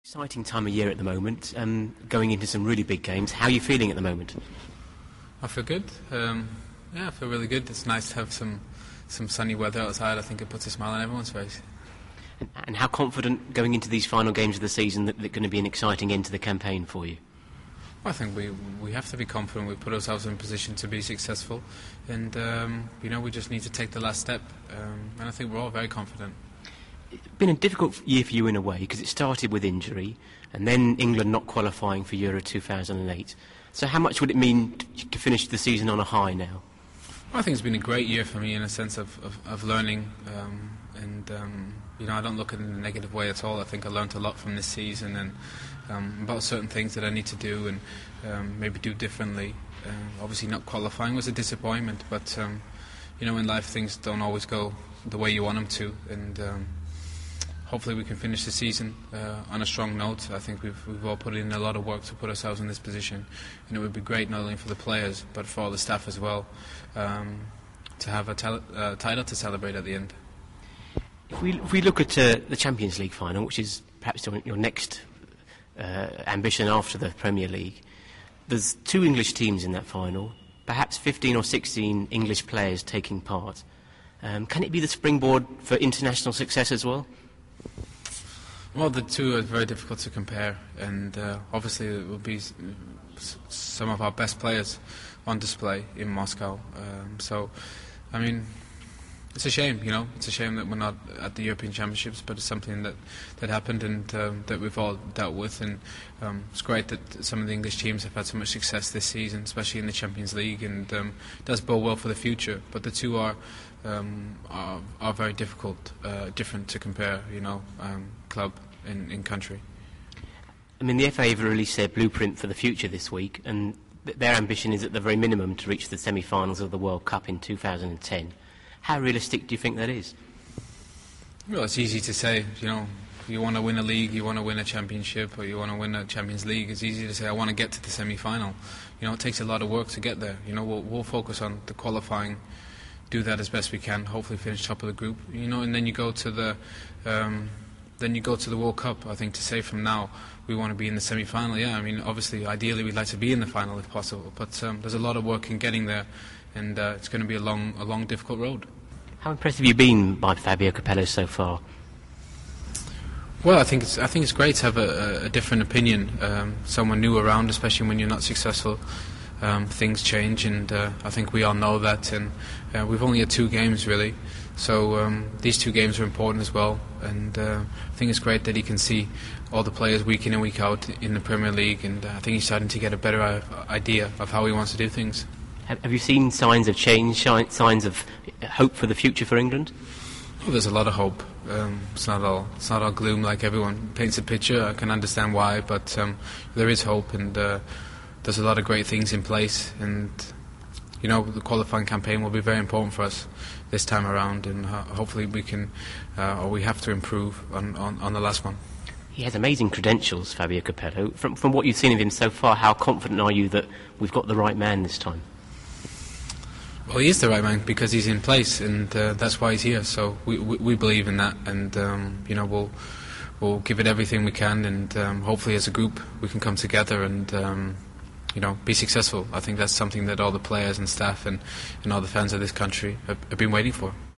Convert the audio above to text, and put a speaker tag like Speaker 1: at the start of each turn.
Speaker 1: Exciting time of year at the moment, going into some really big games. How are you feeling at the moment?
Speaker 2: I feel good. I feel really good. It's nice to have some sunny weather outside. I think it puts a smile on everyone's face.
Speaker 1: And how confident going into these final games of the season that they're going to be an exciting end to the campaign for you?
Speaker 2: I think we have to be confident. We put ourselves in a position to be successful, and we just need to take the last step. And I think we're all very confident.
Speaker 1: It's been a difficult year for you in a way because it started with injury and then England not qualifying for Euro 2008. So how much would it mean to finish the season on a high now?
Speaker 2: I think it's been a great year for me in a sense of learning, I don't look at it in a negative way at all. I think I learned a lot from this season and about certain things that I need to do and maybe do differently. Obviously not qualifying was a disappointment, but in life things don't always go the way you want them to, and hopefully we can finish the season on a strong note. I think we've all put in a lot of work to put ourselves in this position, and it would be great not only for the players but for all the staff as well to have a title to celebrate at the end.
Speaker 1: If we look at the Champions League final, which is perhaps your next ambition after the Premier League, there's two English teams in that final, perhaps 15 or 16 English players taking part. Can it be the springboard for international success as well?
Speaker 2: Well, the two are very difficult to compare, and obviously it will be some of our best players on display in Moscow. It's a shame, it's a shame that we're not at the European Championships, but it's something that happened and that we've all dealt with, and it's great that some of the English teams have had so much success this season, especially in the Champions League, and it does bode well for the future, but the two are very different to compare, club in country.
Speaker 1: I mean, the FA have released their blueprint for the future this week, and their ambition is at the very minimum to reach the semi-finals of the World Cup in 2010. How realistic do you think that is?
Speaker 2: Well, it's easy to say, you want to win a league, you want to win a championship, or you want to win a Champions League. It's easy to say, I want to get to the semi-final. It takes a lot of work to get there. We'll focus on the qualifying, do that as best we can, hopefully finish top of the group, and then you go to the World Cup. I think to say from now we want to be in the semi-final, obviously ideally we'd like to be in the final if possible, but there's a lot of work in getting there, and it's going to be a long difficult road.
Speaker 1: How impressed have you been by Fabio Capello so far?
Speaker 2: Well, I think it's great to have a different opinion, someone new around, especially when you're not successful. Things change, and I think we all know that, and we've only had 2 games really, so these 2 games are important as well, and I think it's great that he can see all the players week in and week out in the Premier League, and I think he's starting to get a better idea of how he wants to do things.
Speaker 1: Have you seen signs of change, signs of hope for the future for England?
Speaker 2: Well, there's a lot of hope. It's not all gloom like everyone paints a picture. I can understand why, but there is hope, and there's a lot of great things in place, and the qualifying campaign will be very important for us this time around, and hopefully we can, or we have to improve on the last one.
Speaker 1: He has amazing credentials, Fabio Capello. From what you've seen of him so far, how confident are you that we've got the right man this time?
Speaker 2: Well, he is the right man because he's in place, and that's why he's here. So we believe in that, and we'll give it everything we can, and hopefully as a group we can come together and be successful. I think that's something that all the players and staff and all the fans of this country have been waiting for.